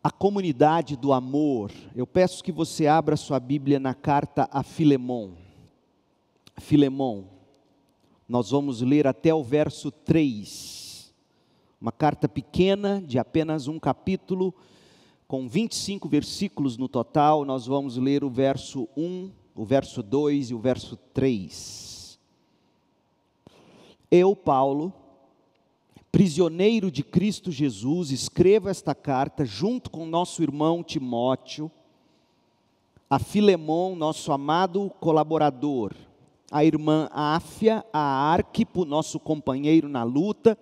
a comunidade do amor. Eu peço que você abra sua Bíblia na carta a Filemon. Filemon, nós vamos ler até o verso 3. Uma carta pequena, de apenas um capítulo, com 25 versículos no total. Nós vamos ler o verso 1, o verso 2 e o verso 3. Eu, Paulo, prisioneiro de Cristo Jesus, escrevo esta carta junto com nosso irmão Timóteo, a Filemon, nosso amado colaborador, a irmã Áfia, a Arquipo, nosso companheiro na luta,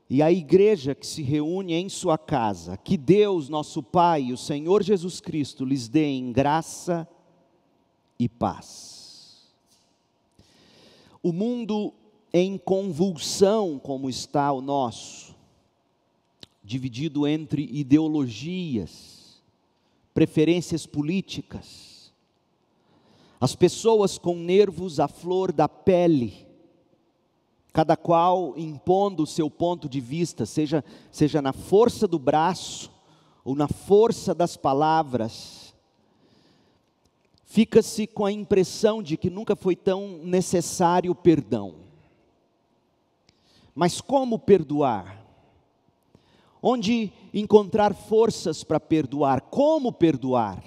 e a igreja que se reúne em sua casa. Que Deus, nosso Pai, e o Senhor Jesus Cristo lhes deem graça e paz. O mundo em convulsão como está o nosso, dividido entre ideologias, preferências políticas, as pessoas com nervos à flor da pele, cada qual impondo o seu ponto de vista, seja na força do braço ou na força das palavras, fica-se com a impressão de que nunca foi tão necessário o perdão. Mas como perdoar? Onde encontrar forças para perdoar? Como perdoar?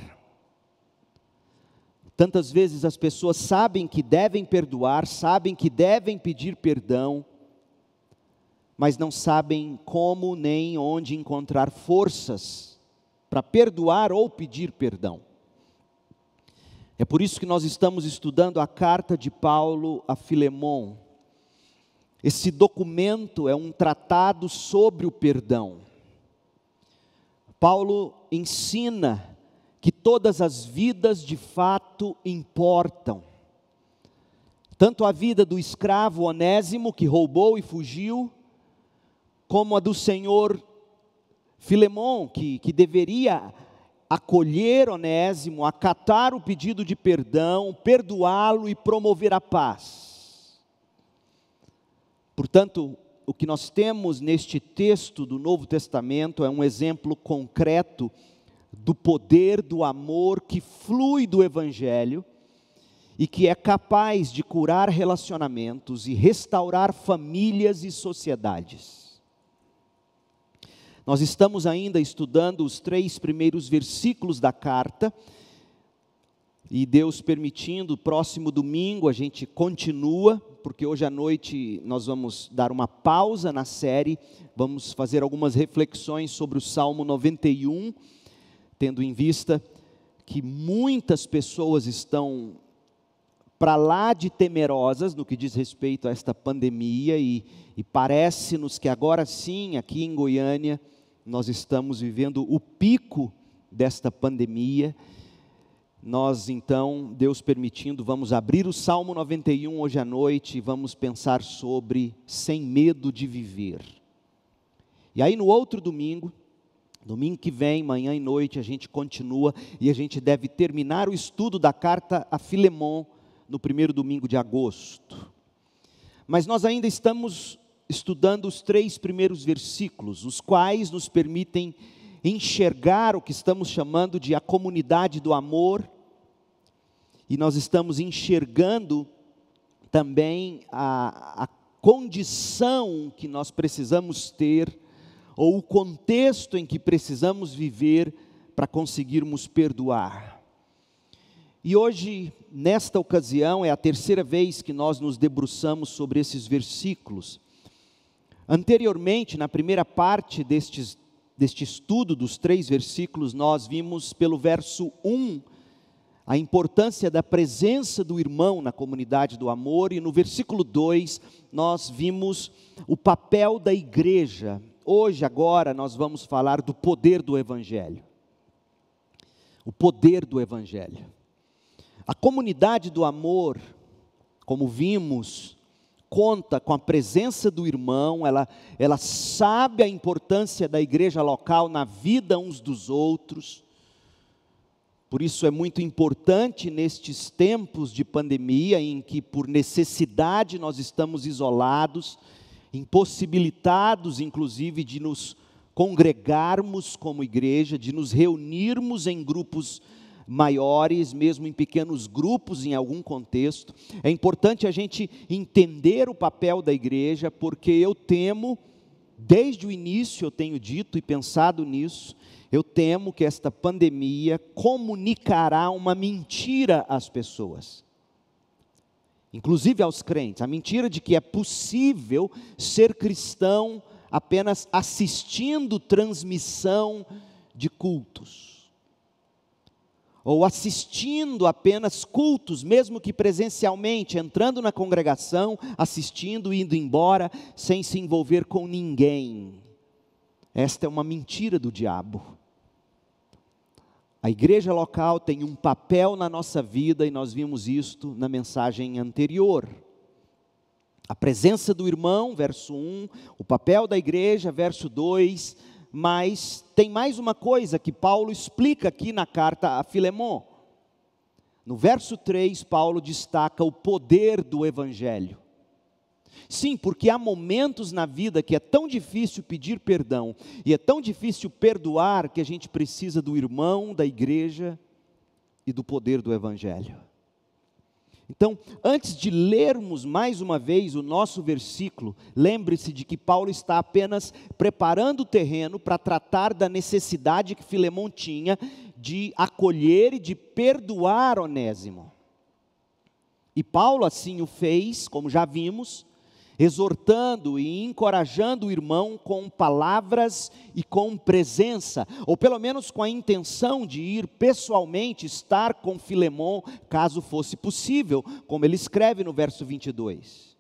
Tantas vezes as pessoas sabem que devem perdoar, sabem que devem pedir perdão, mas não sabem como nem onde encontrar forças para perdoar ou pedir perdão. É por isso que nós estamos estudando a carta de Paulo a Filemon. Esse documento é um tratado sobre o perdão. Paulo ensina que todas as vidas de fato importam. Tanto a vida do escravo Onésimo, que roubou e fugiu, como a do senhor Filemon, que deveria acolher Onésimo, acatar o pedido de perdão, perdoá-lo e promover a paz. Portanto, o que nós temos neste texto do Novo Testamento é um exemplo concreto do poder do amor que flui do Evangelho e que é capaz de curar relacionamentos e restaurar famílias e sociedades. Nós estamos ainda estudando os 3 primeiros versículos da carta, e Deus permitindo, próximo domingo a gente continua, porque hoje à noite nós vamos dar uma pausa na série, vamos fazer algumas reflexões sobre o Salmo 91, tendo em vista que muitas pessoas estão para lá de temerosas no que diz respeito a esta pandemia, e parece-nos que agora sim, aqui em Goiânia, nós estamos vivendo o pico desta pandemia. Nós então, Deus permitindo, vamos abrir o Salmo 91 hoje à noite e vamos pensar sobre sem medo de viver. E aí no outro domingo que vem, manhã e noite, a gente continua e a gente deve terminar o estudo da carta a Filemon no primeiro domingo de agosto. Mas nós ainda estamos estudando os 3 primeiros versículos, os quais nos permitem enxergar o que estamos chamando de a comunidade do amor, e nós estamos enxergando também a condição que nós precisamos ter, ou o contexto em que precisamos viver para conseguirmos perdoar. E hoje, nesta ocasião, é a 3ª vez que nós nos debruçamos sobre esses versículos. Anteriormente, na primeira parte deste estudo dos 3 versículos, nós vimos pelo verso 1 a importância da presença do irmão na comunidade do amor, e no versículo 2 nós vimos o papel da igreja. Hoje, agora, nós vamos falar do poder do Evangelho. O poder do Evangelho. A comunidade do amor, como vimos, conta com a presença do irmão, ela sabe a importância da igreja local na vida uns dos outros. Por isso é muito importante nestes tempos de pandemia, em que por necessidade nós estamos isolados, impossibilitados inclusive de nos congregarmos como igreja, de nos reunirmos em grupos maiores, mesmo em pequenos grupos em algum contexto. É importante a gente entender o papel da igreja, porque eu temo, desde o início eu tenho dito e pensado nisso, eu temo que esta pandemia comunicará uma mentira às pessoas, inclusive aos crentes, a mentira de que é possível ser cristão apenas assistindo transmissão de cultos, ou assistindo apenas cultos, mesmo que presencialmente, entrando na congregação, assistindo, indo embora, sem se envolver com ninguém. Esta é uma mentira do diabo. A igreja local tem um papel na nossa vida, e nós vimos isto na mensagem anterior. A presença do irmão, verso 1, o papel da igreja, verso 2, mas tem mais uma coisa que Paulo explica aqui na carta a Filemon. No verso 3, Paulo destaca o poder do evangelho. Sim, porque há momentos na vida que é tão difícil pedir perdão, e é tão difícil perdoar, que a gente precisa do irmão, da igreja e do poder do evangelho. Então, antes de lermos mais uma vez o nosso versículo, lembre-se de que Paulo está apenas preparando o terreno para tratar da necessidade que Filemon tinha de acolher e de perdoar Onésimo. E Paulo assim o fez, como já vimos, exortando e encorajando o irmão com palavras e com presença, ou pelo menos com a intenção de ir pessoalmente estar com Filemon, caso fosse possível, como ele escreve no verso 22.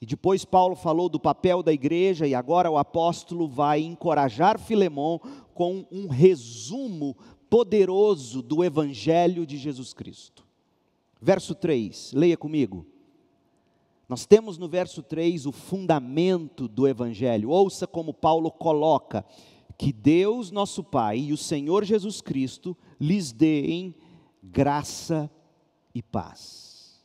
E depois Paulo falou do papel da igreja, e agora o apóstolo vai encorajar Filemon com um resumo poderoso do evangelho de Jesus Cristo. Verso 3, leia comigo. Nós temos no verso 3 o fundamento do evangelho. Ouça como Paulo coloca: que Deus nosso Pai e o Senhor Jesus Cristo lhes deem graça e paz.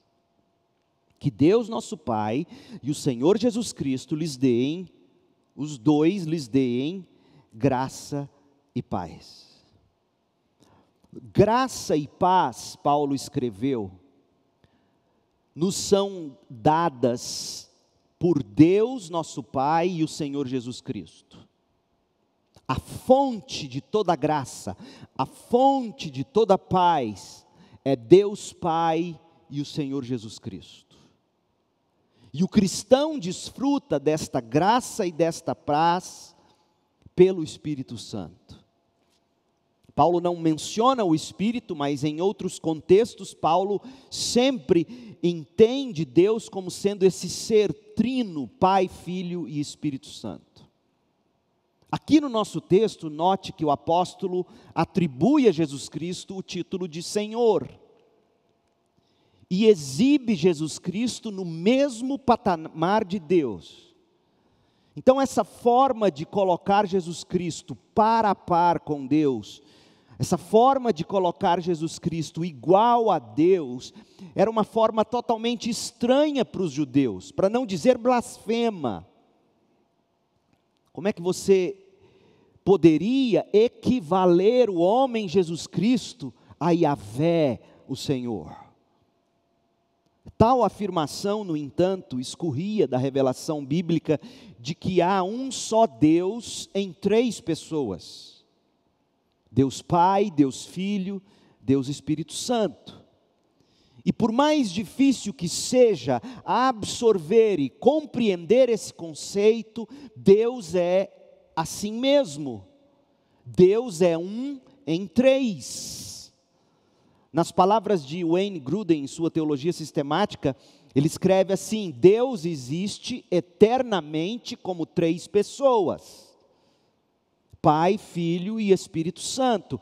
Que Deus nosso Pai e o Senhor Jesus Cristo lhes deem, os dois lhes deem graça e paz. Graça e paz, Paulo escreveu, nos são dadas por Deus nosso Pai e o Senhor Jesus Cristo. A fonte de toda graça, a fonte de toda paz é Deus Pai e o Senhor Jesus Cristo. E o cristão desfruta desta graça e desta paz pelo Espírito Santo. Paulo não menciona o Espírito, mas em outros contextos, Paulo sempre entende Deus como sendo esse ser trino, Pai, Filho e Espírito Santo. Aqui no nosso texto, note que o apóstolo atribui a Jesus Cristo o título de Senhor, e exibe Jesus Cristo no mesmo patamar de Deus. Então essa forma de colocar Jesus Cristo par a par com Deus, essa forma de colocar Jesus Cristo igual a Deus, era uma forma totalmente estranha para os judeus, para não dizer blasfema. Como é que você poderia equivaler o homem Jesus Cristo a Yahvé, o Senhor? Tal afirmação, no entanto, escorria da revelação bíblica de que há um só Deus em três pessoas: Deus Pai, Deus Filho, Deus Espírito Santo. E por mais difícil que seja absorver e compreender esse conceito, Deus é assim mesmo. Deus é um em três. Nas palavras de Wayne Grudem, em sua teologia sistemática, ele escreve assim: Deus existe eternamente como três pessoas: Pai, Filho e Espírito Santo.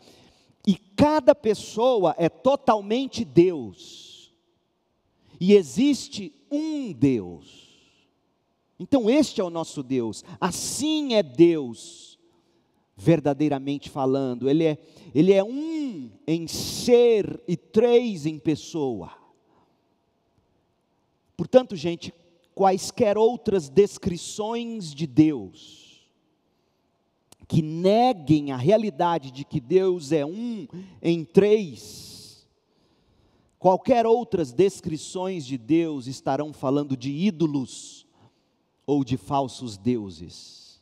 E cada pessoa é totalmente Deus. E existe um Deus. Então este é o nosso Deus. Assim é Deus, verdadeiramente falando. Ele é um em ser e três em pessoa. Portanto, gente, quaisquer outras descrições de Deus, que neguem a realidade de que Deus é um em três. Qualquer outras descrições de Deus estarão falando de ídolos ou de falsos deuses.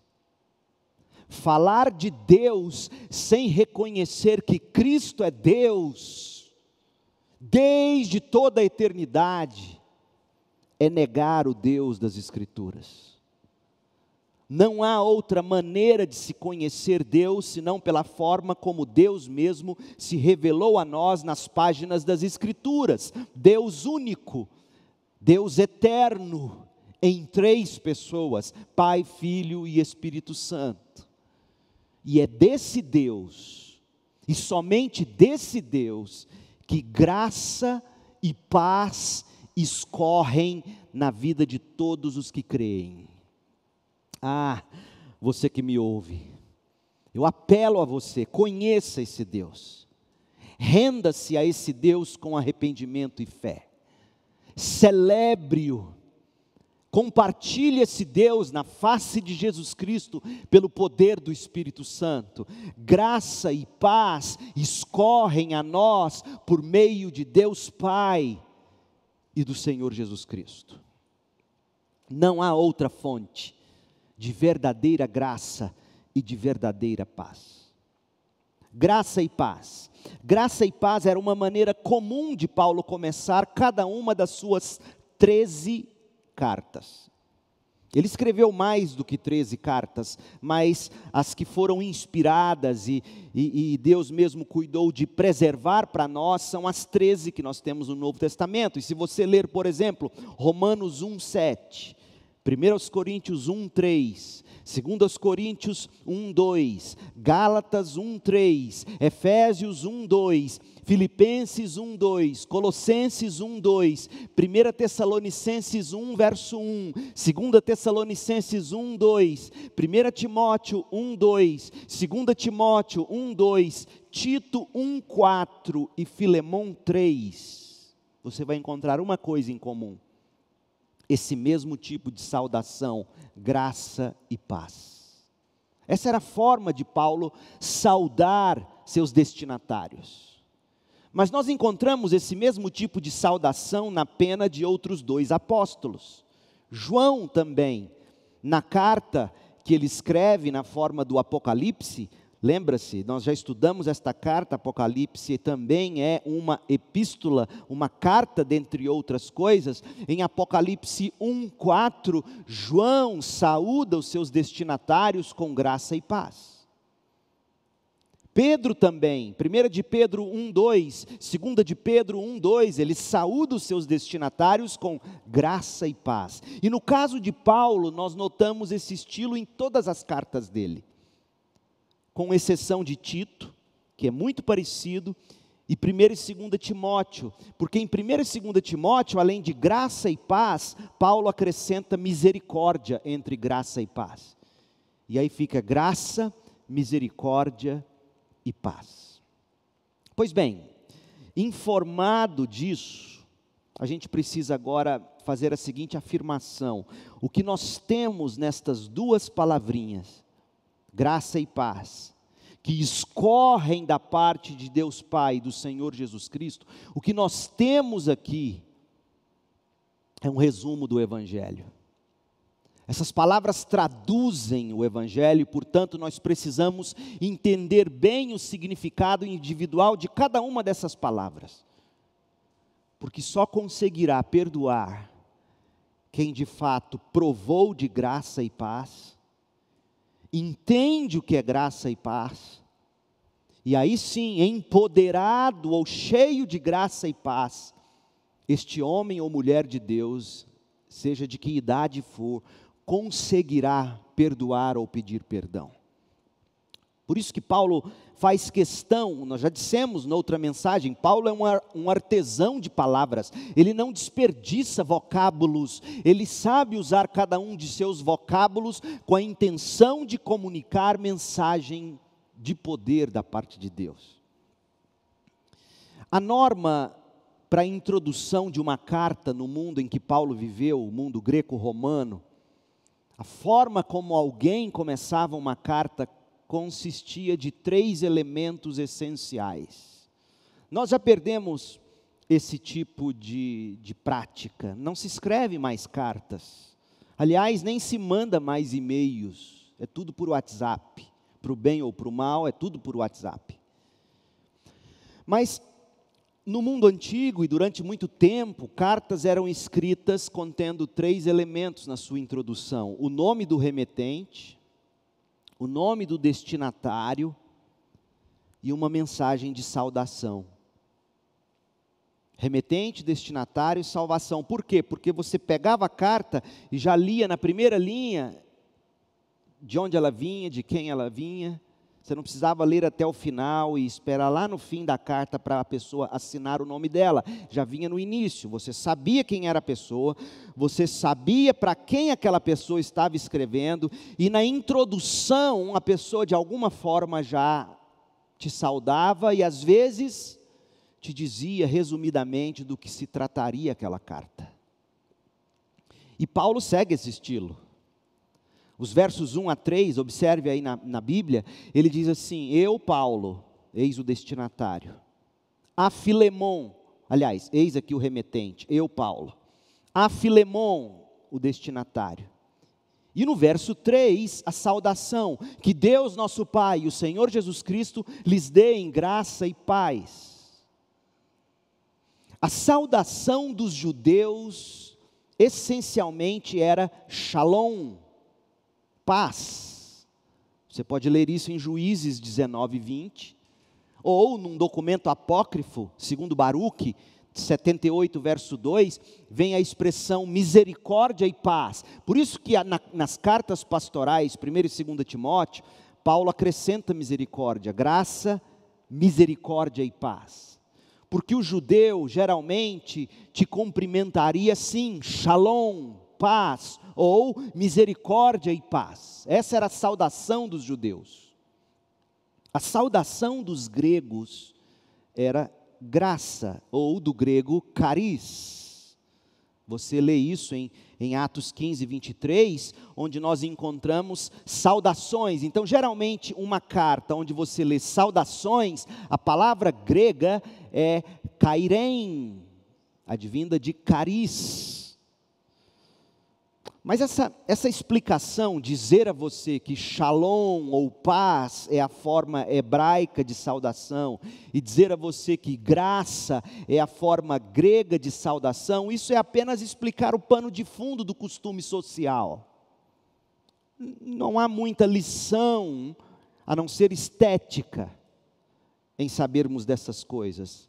Falar de Deus sem reconhecer que Cristo é Deus, desde toda a eternidade, é negar o Deus das Escrituras. Não há outra maneira de se conhecer Deus, senão pela forma como Deus mesmo se revelou a nós nas páginas das Escrituras. Deus único, Deus eterno, em três pessoas, Pai, Filho e Espírito Santo. E é desse Deus, e somente desse Deus, que graça e paz escorrem na vida de todos os que creem. Ah, você que me ouve, eu apelo a você, conheça esse Deus, renda-se a esse Deus com arrependimento e fé, celebre-o, compartilhe esse Deus na face de Jesus Cristo, pelo poder do Espírito Santo. Graça e paz escorrem a nós por meio de Deus Pai e do Senhor Jesus Cristo. Não há outra fonte de verdadeira graça e de verdadeira paz. Graça e paz. Graça e paz era uma maneira comum de Paulo começar cada uma das suas 13 cartas. Ele escreveu mais do que 13 cartas, mas as que foram inspiradas e Deus mesmo cuidou de preservar para nós, são as 13 que nós temos no Novo Testamento. E se você ler, por exemplo, Romanos 1:7, 1 Coríntios 1:3, 2 Coríntios 1:2, Gálatas 1:3, Efésios 1:2, Filipenses 1:2, Colossenses 1:2, 1 Tessalonicenses 1, verso 1, 2 Tessalonicenses 1:2, 1 Timóteo 1:2, 2 Timóteo 1:2, Tito 1:4 e Filemão 3, você vai encontrar uma coisa em comum: esse mesmo tipo de saudação, graça e paz. Essa era a forma de Paulo saudar seus destinatários. Mas nós encontramos esse mesmo tipo de saudação na pena de outros 2 apóstolos. João também, na carta que ele escreve na forma do Apocalipse, lembra-se, nós já estudamos esta carta, Apocalipse também é uma epístola, uma carta dentre outras coisas. Em Apocalipse 1:4, João saúda os seus destinatários com graça e paz. Pedro também, 1 de Pedro 1:2, 2 de Pedro 1:2, ele saúda os seus destinatários com graça e paz. E no caso de Paulo, nós notamos esse estilo em todas as cartas dele, com exceção de Tito, que é muito parecido, e 1 e 2 Timóteo, porque em 1 e 2 Timóteo, além de graça e paz, Paulo acrescenta misericórdia entre graça e paz. E aí fica graça, misericórdia e paz. Pois bem, informado disso, a gente precisa agora fazer a seguinte afirmação: o que nós temos nestas 2 palavrinhas, graça e paz, que escorrem da parte de Deus Pai e do Senhor Jesus Cristo, o que nós temos aqui é um resumo do Evangelho. Essas palavras traduzem o Evangelho, portanto nós precisamos entender bem o significado individual de cada uma dessas palavras, porque só conseguirá perdoar quem de fato provou de graça e paz, entende o que é graça e paz, e aí sim, empoderado ou cheio de graça e paz, este homem ou mulher de Deus, seja de que idade for, conseguirá perdoar ou pedir perdão. Por isso que Paulo faz questão, nós já dissemos noutra mensagem, Paulo é um artesão de palavras, ele não desperdiça vocábulos, ele sabe usar cada um de seus vocábulos com a intenção de comunicar mensagem de poder da parte de Deus. A norma para a introdução de uma carta no mundo em que Paulo viveu, o mundo greco-romano, a forma como alguém começava uma carta consistia de 3 elementos essenciais. Nós já perdemos esse tipo de prática, não se escreve mais cartas, aliás, nem se manda mais e-mails, é tudo por WhatsApp, para o bem ou para o mal, é tudo por WhatsApp. Mas, no mundo antigo e durante muito tempo, cartas eram escritas contendo 3 elementos na sua introdução: o nome do remetente, o nome do destinatário e uma mensagem de saudação. Remetente, destinatário e salvação. Por quê? Porque você pegava a carta e já lia na primeira linha de onde ela vinha, de quem ela vinha. Você não precisava ler até o final e esperar lá no fim da carta para a pessoa assinar o nome dela. Já vinha no início, você sabia quem era a pessoa, você sabia para quem aquela pessoa estava escrevendo, e na introdução a pessoa de alguma forma já te saudava e às vezes te dizia resumidamente do que se trataria aquela carta. E Paulo segue esse estilo. Os versos 1 a 3, observe aí na Bíblia, ele diz assim: eu, Paulo, eis o destinatário, a Filemon, aliás, eis aqui o remetente, eu, Paulo, a Filemon, o destinatário. E no verso 3, a saudação, que Deus nosso Pai e o Senhor Jesus Cristo lhes dê em graça e paz. A saudação dos judeus, essencialmente, era shalom, paz. Você pode ler isso em Juízes 19, 20, ou num documento apócrifo, segundo Baruque, 78, verso 2, vem a expressão misericórdia e paz. Por isso que nas cartas pastorais, 1 e 2 Timóteo, Paulo acrescenta misericórdia, graça, misericórdia e paz. Porque o judeu geralmente te cumprimentaria assim, shalom, paz, ou misericórdia e paz. Essa era a saudação dos judeus. A saudação dos gregos era graça, ou do grego charis. Você lê isso em Atos 15, 23, onde nós encontramos saudações. Então, geralmente, uma carta onde você lê saudações, a palavra grega é kairen, advinda de charis. Mas essa explicação, dizer a você que shalom ou paz é a forma hebraica de saudação, e dizer a você que graça é a forma grega de saudação, isso é apenas explicar o pano de fundo do costume social. Não há muita lição, a não ser estética, em sabermos dessas coisas.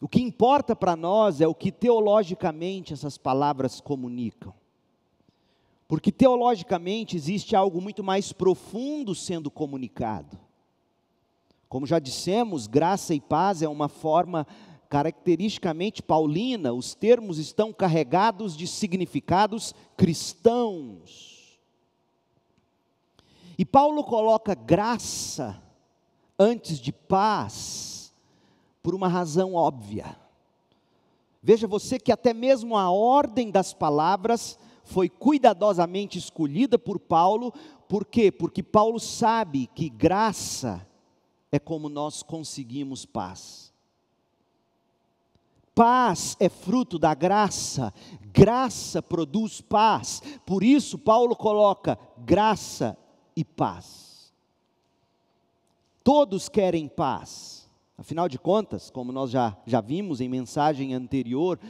O que importa para nós é o que teologicamente essas palavras comunicam. Porque teologicamente existe algo muito mais profundo sendo comunicado. Como já dissemos, graça e paz é uma forma caracteristicamente paulina, os termos estão carregados de significados cristãos. E Paulo coloca graça antes de paz, por uma razão óbvia. Veja você que até mesmo a ordem das palavras foi cuidadosamente escolhida por Paulo. Por quê? Porque Paulo sabe que graça é como nós conseguimos paz. Paz é fruto da graça, graça produz paz. Por isso Paulo coloca graça e paz. Todos querem paz. Afinal de contas, como nós já vimos em mensagem anterior,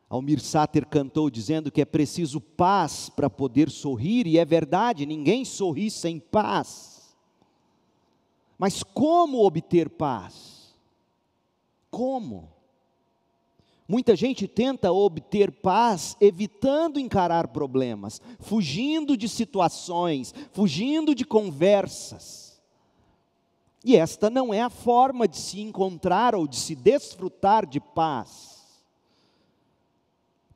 Almir Sater cantou dizendo que é preciso paz para poder sorrir, e é verdade, ninguém sorri sem paz. Mas como obter paz? Como? Muita gente tenta obter paz evitando encarar problemas, fugindo de situações, fugindo de conversas. E esta não é a forma de se encontrar ou de se desfrutar de paz.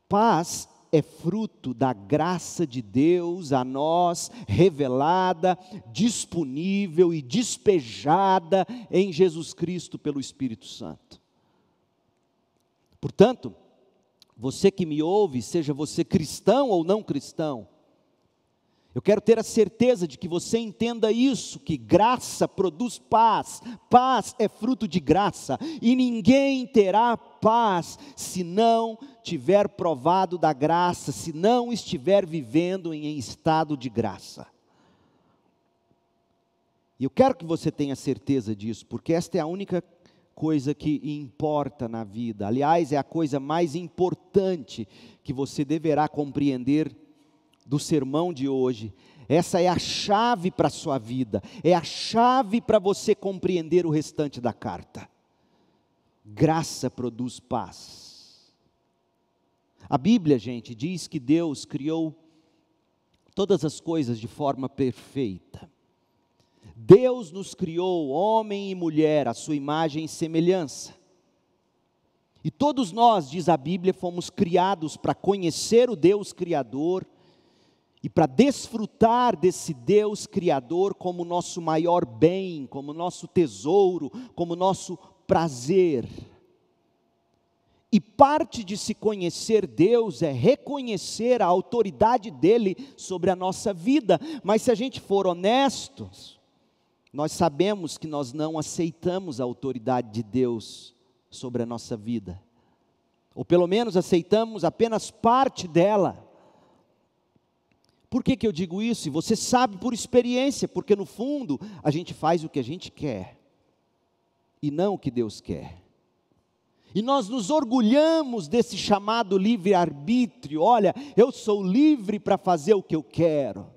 Paz é fruto da graça de Deus a nós, revelada, disponível e despejada em Jesus Cristo pelo Espírito Santo. Portanto, você que me ouve, seja você cristão ou não cristão, Eu quero ter a certeza de que você entenda isso, que graça produz paz, paz é fruto de graça, e ninguém terá paz se não tiver provado da graça, se não estiver vivendo em estado de graça. E eu quero que você tenha certeza disso, porque esta é a única coisa que importa na vida. Aliás, é a coisa mais importante que você deverá compreender do sermão de hoje. Essa é a chave para a sua vida, é a chave para você compreender o restante da carta. Graça produz paz. A Bíblia, gente, diz que Deus criou todas as coisas de forma perfeita. Deus nos criou, homem e mulher, à sua imagem e semelhança. E todos nós, diz a Bíblia, fomos criados para conhecer o Deus Criador e para desfrutar desse Deus Criador como nosso maior bem, como nosso tesouro, como nosso prazer. E parte de se conhecer Deus é reconhecer a autoridade dEle sobre a nossa vida. Mas se a gente for honestos, nós sabemos que nós não aceitamos a autoridade de Deus sobre a nossa vida. Ou pelo menos aceitamos apenas parte dela. Por que eu digo isso? E você sabe por experiência, porque no fundo a gente faz o que a gente quer e não o que Deus quer. E nós nos orgulhamos desse chamado livre-arbítrio. Olha, eu sou livre para fazer o que eu quero.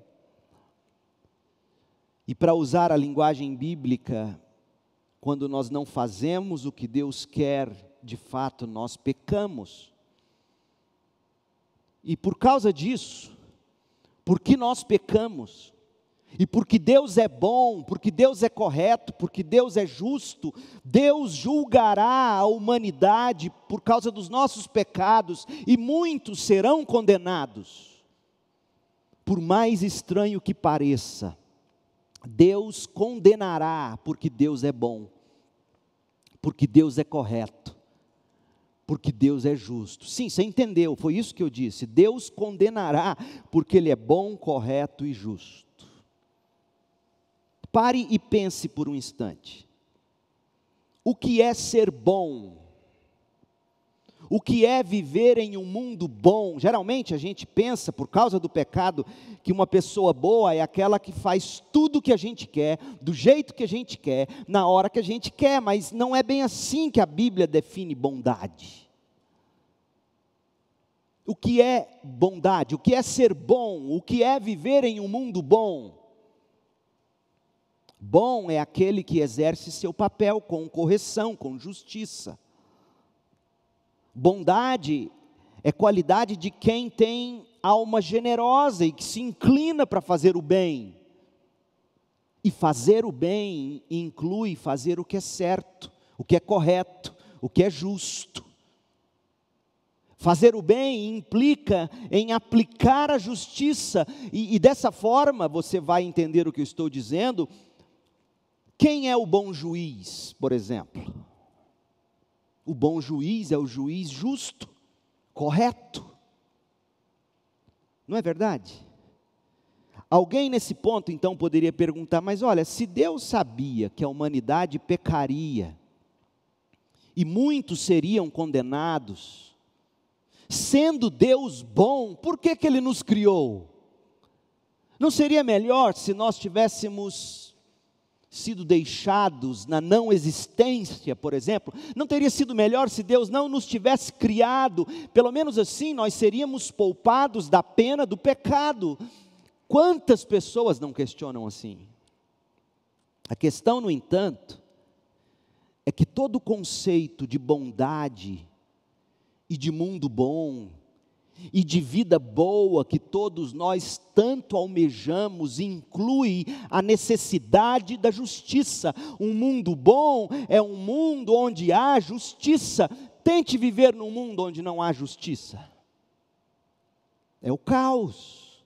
E para usar a linguagem bíblica, quando nós não fazemos o que Deus quer, de fato nós pecamos. E por causa disso, porque nós pecamos, e porque Deus é bom, porque Deus é correto, porque Deus é justo, Deus julgará a humanidade por causa dos nossos pecados, e muitos serão condenados. Por mais estranho que pareça, Deus condenará, porque Deus é bom, porque Deus é correto, porque Deus é justo. Sim, você entendeu, foi isso que eu disse. Deus condenará, porque Ele é bom, correto e justo. Pare e pense por um instante. O que é ser bom? O que é viver em um mundo bom? Geralmente a gente pensa, por causa do pecado, que uma pessoa boa é aquela que faz tudo o que a gente quer, do jeito que a gente quer, na hora que a gente quer, mas não é bem assim que a Bíblia define bondade. O que é bondade? O que é ser bom? O que é viver em um mundo bom? Bom é aquele que exerce seu papel com correção, com justiça. Bondade é qualidade de quem tem alma generosa e que se inclina para fazer o bem. E fazer o bem inclui fazer o que é certo, o que é correto, o que é justo. Fazer o bem implica em aplicar a justiça, e dessa forma você vai entender o que eu estou dizendo. Quem é o bom juiz, por exemplo? O bom juiz é o juiz justo, correto. Não é verdade? Alguém nesse ponto então poderia perguntar, mas olha, se Deus sabia que a humanidade pecaria, e muitos seriam condenados, sendo Deus bom, por que Ele nos criou? Não seria melhor se nós tivéssemos sido deixados na não existência, por exemplo? Não teria sido melhor se Deus não nos tivesse criado? Pelo menos assim nós seríamos poupados da pena do pecado. Quantas pessoas não questionam assim? A questão, no entanto, é que todo o conceito de bondade e de mundo bom e de vida boa que todos nós tanto almejamos inclui a necessidade da justiça. Um mundo bom é um mundo onde há justiça. Tente viver num mundo onde não há justiça. É o caos.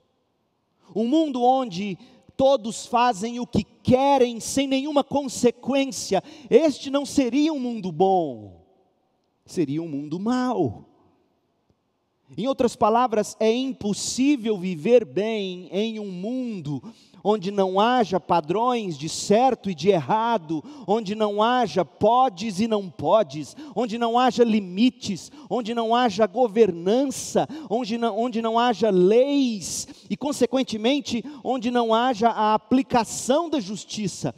Um mundo onde todos fazem o que querem sem nenhuma consequência. Este não seria um mundo bom, seria um mundo mau. Em outras palavras, é impossível viver bem em um mundo onde não haja padrões de certo e de errado, onde não haja podes e não podes, onde não haja limites, onde não haja governança, onde não haja leis e, consequentemente, onde não haja a aplicação da justiça.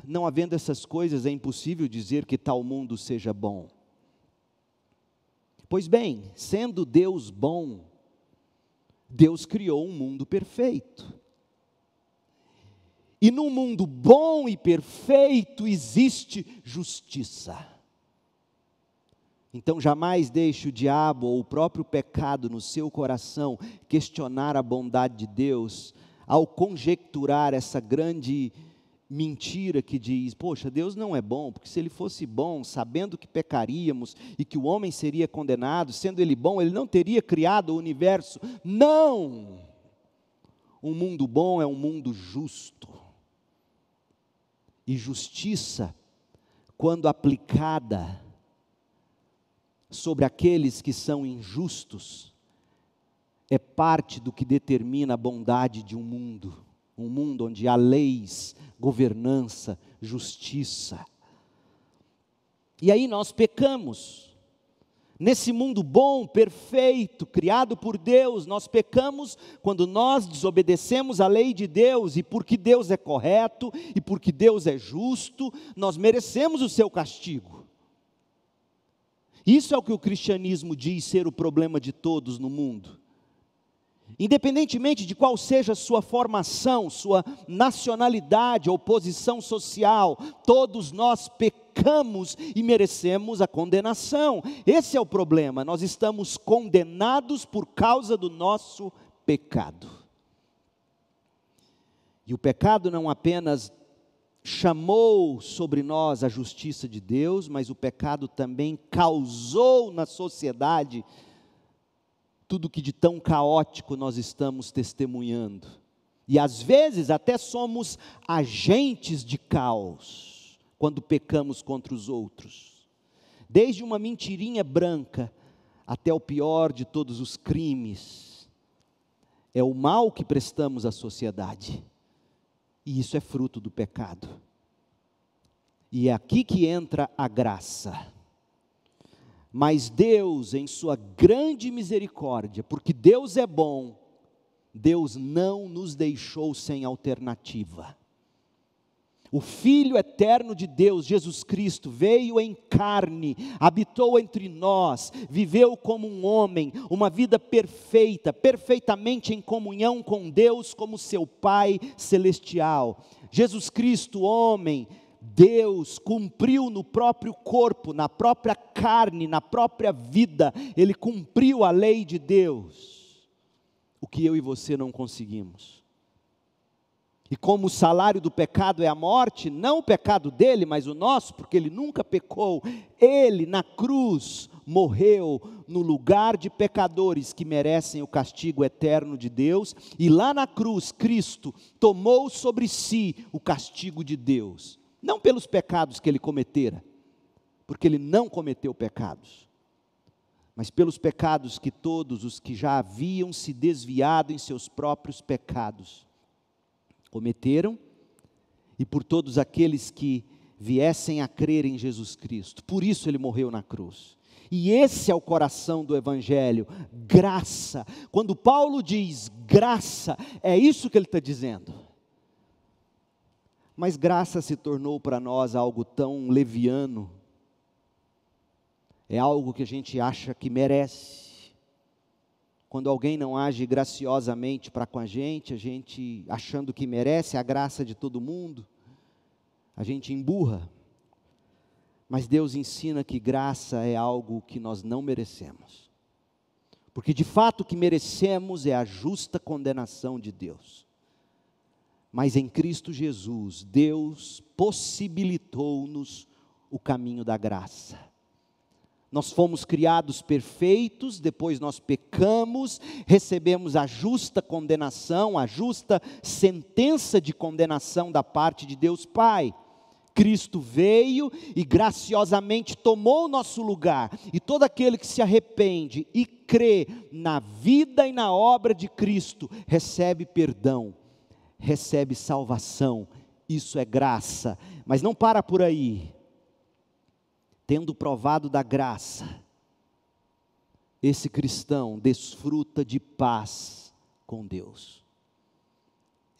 Não havendo essas coisas, é impossível dizer que tal mundo seja bom. Pois bem, sendo Deus bom, Deus criou um mundo perfeito. E num mundo bom e perfeito existe justiça. Então jamais deixe o diabo ou o próprio pecado no seu coração questionar a bondade de Deus ao conjecturar essa grande mentira que diz: poxa, Deus não é bom, porque se Ele fosse bom, sabendo que pecaríamos e que o homem seria condenado, sendo Ele bom, Ele não teria criado o universo. Não! Um mundo bom é um mundo justo. E justiça, quando aplicada sobre aqueles que são injustos, é parte do que determina a bondade de um mundo onde há leis, governança, justiça. E aí nós pecamos. Nesse mundo bom, perfeito, criado por Deus, nós pecamos quando nós desobedecemos a lei de Deus, e porque Deus é correto, e porque Deus é justo, nós merecemos o seu castigo. Isso é o que o cristianismo diz ser o problema de todos no mundo. Independentemente de qual seja a sua formação, sua nacionalidade ou posição social, todos nós pecamos e merecemos a condenação. Esse é o problema, nós estamos condenados por causa do nosso pecado. E o pecado não apenas chamou sobre nós a justiça de Deus, mas o pecado também causou na sociedade tudo que de tão caótico nós estamos testemunhando. E às vezes até somos agentes de caos, quando pecamos contra os outros. Desde uma mentirinha branca, até o pior de todos os crimes. É o mal que prestamos à sociedade. E isso é fruto do pecado. E é aqui que entra a graça. Mas Deus, em sua grande misericórdia, porque Deus é bom, Deus não nos deixou sem alternativa. O Filho eterno de Deus, Jesus Cristo, veio em carne, habitou entre nós, viveu como um homem, uma vida perfeita, perfeitamente em comunhão com Deus como seu Pai celestial. Jesus Cristo, homem, Deus, cumpriu no próprio corpo, na própria carne, na própria vida, Ele cumpriu a lei de Deus, o que eu e você não conseguimos. E como o salário do pecado é a morte, não o pecado dele, mas o nosso, porque ele nunca pecou, ele na cruz morreu no lugar de pecadores que merecem o castigo eterno de Deus, e lá na cruz Cristo tomou sobre si o castigo de Deus. Não pelos pecados que ele cometera, porque ele não cometeu pecados, mas pelos pecados que todos os que já haviam se desviado em seus próprios pecados cometeram, e por todos aqueles que viessem a crer em Jesus Cristo. Por isso ele morreu na cruz. E esse é o coração do Evangelho, graça. Quando Paulo diz graça, é isso que ele está dizendo. Mas graça se tornou para nós algo tão leviano, é algo que a gente acha que merece. Quando alguém não age graciosamente para com a gente achando que merece a graça de todo mundo, a gente emburra. Mas Deus ensina que graça é algo que nós não merecemos, porque de fato o que merecemos é a justa condenação de Deus. Mas em Cristo Jesus, Deus possibilitou-nos o caminho da graça. Nós fomos criados perfeitos, depois nós pecamos, recebemos a justa condenação, a justa sentença de condenação da parte de Deus Pai. Cristo veio e graciosamente tomou o nosso lugar, e todo aquele que se arrepende e crê na vida e na obra de Cristo, recebe perdão, recebe salvação. Isso é graça, mas não para por aí. Tendo provado da graça, esse cristão desfruta de paz com Deus.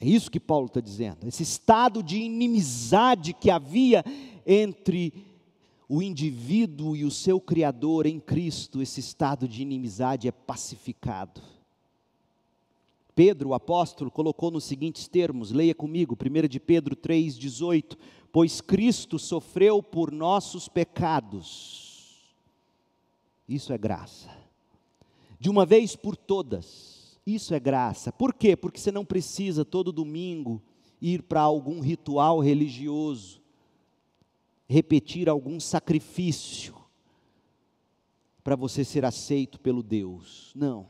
É isso que Paulo está dizendo. Esse estado de inimizade que havia entre o indivíduo e o seu Criador em Cristo, esse estado de inimizade é pacificado. Pedro, o apóstolo, colocou nos seguintes termos, leia comigo, 1 de Pedro 3,18, pois Cristo sofreu por nossos pecados. Isso é graça. De uma vez por todas. Isso é graça. Por quê? Porque você não precisa todo domingo ir para algum ritual religioso, repetir algum sacrifício, para você ser aceito pelo Deus. Não.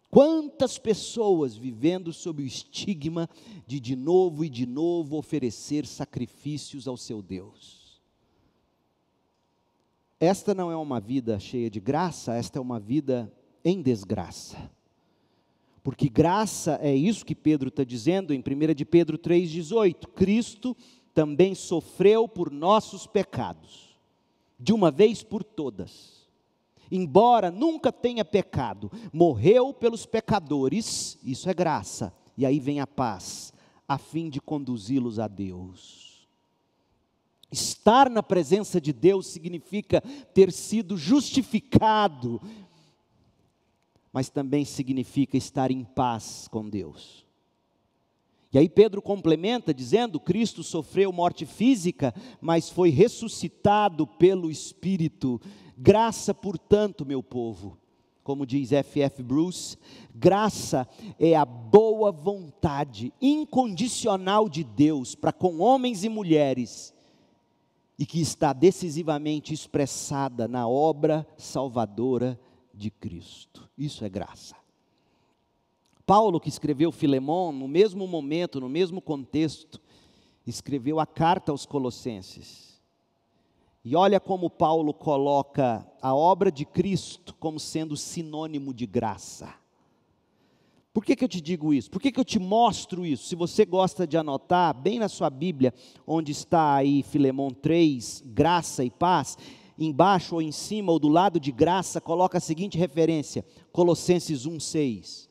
Quantas pessoas vivendo sob o estigma de novo e de novo oferecer sacrifícios ao seu Deus. Esta não é uma vida cheia de graça, esta é uma vida em desgraça. Porque graça é isso que Pedro está dizendo em 1 de Pedro 3,18. Cristo também sofreu por nossos pecados, de uma vez por todas. Embora nunca tenha pecado, morreu pelos pecadores, isso é graça. E aí vem a paz, a fim de conduzi-los a Deus. Estar na presença de Deus significa ter sido justificado, mas também significa estar em paz com Deus. E aí Pedro complementa dizendo, Cristo sofreu morte física, mas foi ressuscitado pelo Espírito. Graça, portanto, meu povo, como diz F.F. Bruce, graça é a boa vontade incondicional de Deus para com homens e mulheres, e que está decisivamente expressada na obra salvadora de Cristo. Isso é graça. Paulo, que escreveu Filemon, no mesmo momento, no mesmo contexto, escreveu a carta aos Colossenses. E olha como Paulo coloca a obra de Cristo como sendo sinônimo de graça. Por que eu te digo isso? Por que eu te mostro isso? Se você gosta de anotar, bem na sua Bíblia, onde está aí Filemon 3, graça e paz, embaixo ou em cima ou do lado de graça, coloca a seguinte referência, Colossenses 1,6.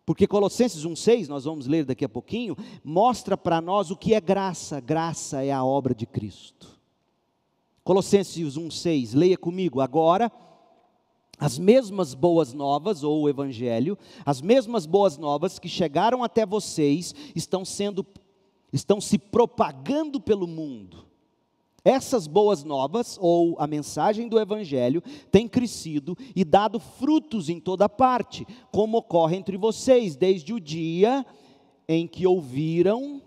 Porque Colossenses 1,6, nós vamos ler daqui a pouquinho, mostra para nós o que é graça. Graça é a obra de Cristo. Colossenses 1,6, leia comigo. Agora, as mesmas boas novas, ou o Evangelho, as mesmas boas novas que chegaram até vocês, estão se propagando pelo mundo. Essas boas novas, ou a mensagem do Evangelho, tem crescido e dado frutos em toda parte, como ocorre entre vocês, desde o dia em que ouviram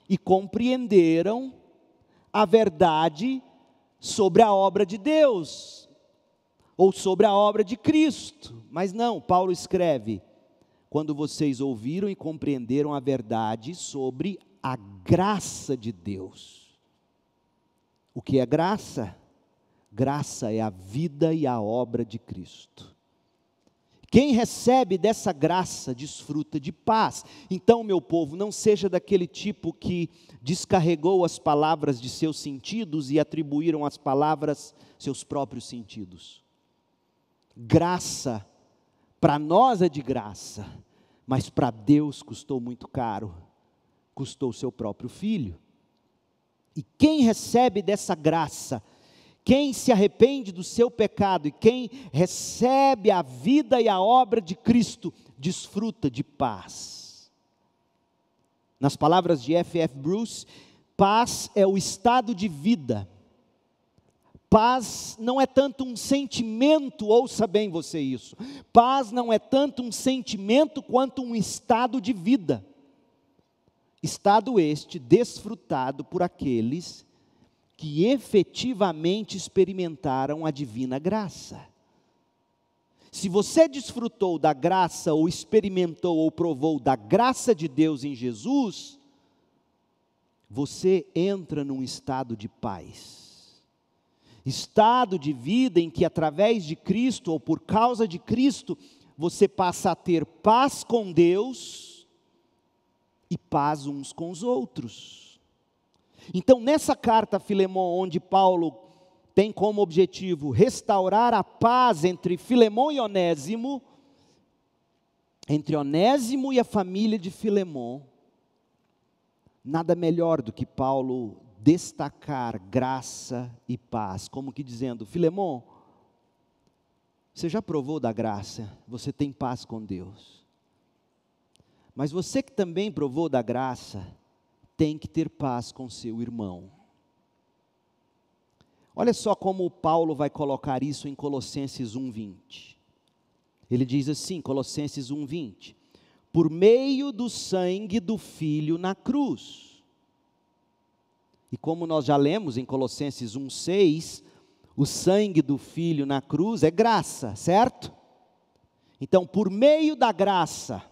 e compreenderam a verdade sobre a obra de Deus, ou sobre a obra de Cristo. Mas não, Paulo escreve, quando vocês ouviram e compreenderam a verdade sobre a graça de Deus. O que é graça? Graça é a vida e a obra de Cristo. Quem recebe dessa graça desfruta de paz. Então, meu povo, não seja daquele tipo que descarregou as palavras de seus sentidos e atribuíram às palavras seus próprios sentidos. Graça, para nós é de graça, mas para Deus custou muito caro, custou o seu próprio Filho. E quem recebe dessa graça, quem se arrepende do seu pecado e quem recebe a vida e a obra de Cristo, desfruta de paz. Nas palavras de F.F. Bruce, paz é o estado de vida. Paz não é tanto um sentimento, ouça bem você isso. Paz não é tanto um sentimento quanto um estado de vida. Estado este desfrutado por aqueles que efetivamente experimentaram a divina graça. Se você desfrutou da graça, ou experimentou, ou provou da graça de Deus em Jesus, você entra num estado de paz. Estado de vida em que através de Cristo ou por causa de Cristo, você passa a ter paz com Deus e paz uns com os outros. Então, nessa carta a Filemon, onde Paulo tem como objetivo restaurar a paz entre Filemon e Onésimo, entre Onésimo e a família de Filemon, nada melhor do que Paulo destacar graça e paz, como que dizendo: Filemon, você já provou da graça, você tem paz com Deus. Mas você que também provou da graça, tem que ter paz com seu irmão. Olha só como Paulo vai colocar isso em Colossenses 1:20. Ele diz assim, Colossenses 1:20: por meio do sangue do Filho na cruz. E como nós já lemos em Colossenses 1:6, o sangue do Filho na cruz é graça, certo? Então, por meio da graça,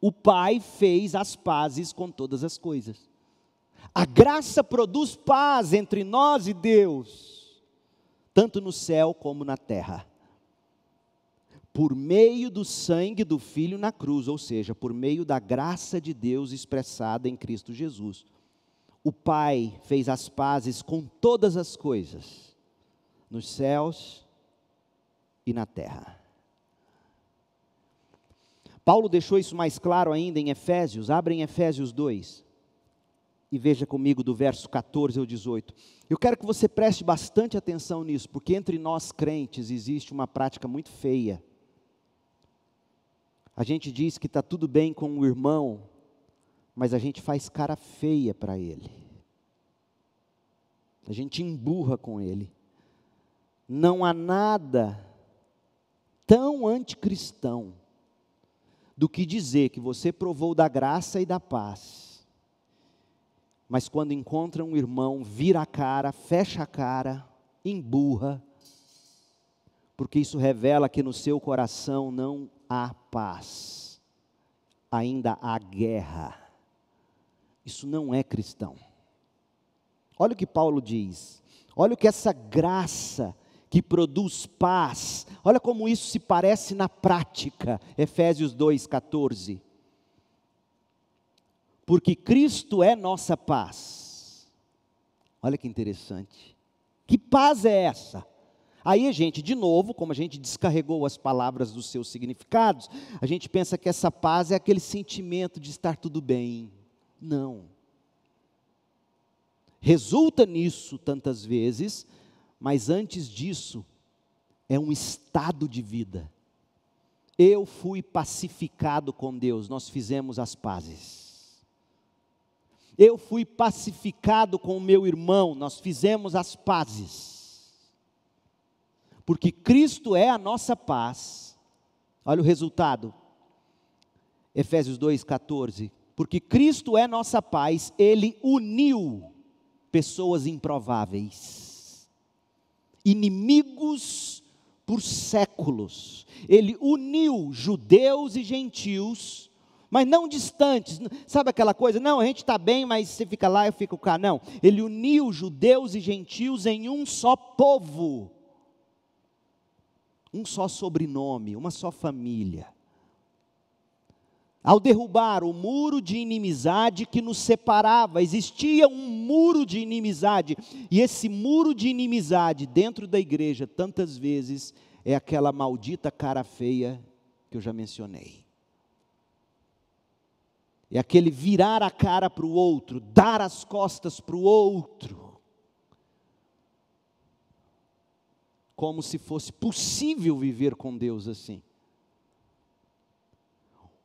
o Pai fez as pazes com todas as coisas. A graça produz paz entre nós e Deus, tanto no céu como na terra. Por meio do sangue do Filho na cruz, ou seja, por meio da graça de Deus expressada em Cristo Jesus. O Pai fez as pazes com todas as coisas, nos céus e na terra. Paulo deixou isso mais claro ainda em Efésios. Abre em Efésios 2 e veja comigo do verso 14 ao 18. Eu quero que você preste bastante atenção nisso, porque entre nós crentes existe uma prática muito feia. A gente diz que está tudo bem com o irmão, mas a gente faz cara feia para ele. A gente emburra com ele. Não há nada tão anticristão do que dizer que você provou da graça e da paz, mas quando encontra um irmão, vira a cara, fecha a cara, emburra, porque isso revela que no seu coração não há paz, ainda há guerra. Isso não é cristão. Olha o que Paulo diz, olha o que essa graça que produz paz, olha como isso se parece na prática. Efésios 2:14. Porque Cristo é nossa paz. Olha que interessante. Que paz é essa? Aí, gente, de novo, como a gente descarregou as palavras dos seus significados, a gente pensa que essa paz é aquele sentimento de estar tudo bem. Não. Resulta nisso tantas vezes, mas antes disso, é um estado de vida. Eu fui pacificado com Deus, nós fizemos as pazes. Eu fui pacificado com o meu irmão, nós fizemos as pazes. Porque Cristo é a nossa paz. Olha o resultado. Efésios 2:14. Porque Cristo é nossa paz, Ele uniu pessoas improváveis, inimigos por séculos. Ele uniu judeus e gentios, mas não distantes. Sabe aquela coisa? Não, a gente está bem, mas você fica lá, eu fico cá. Não, ele uniu judeus e gentios em um só povo, um só sobrenome, uma só família. Ao derrubar o muro de inimizade que nos separava, existia um muro de inimizade, e esse muro de inimizade dentro da igreja, tantas vezes, é aquela maldita cara feia que eu já mencionei. É aquele virar a cara para o outro, dar as costas para o outro, como se fosse possível viver com Deus assim.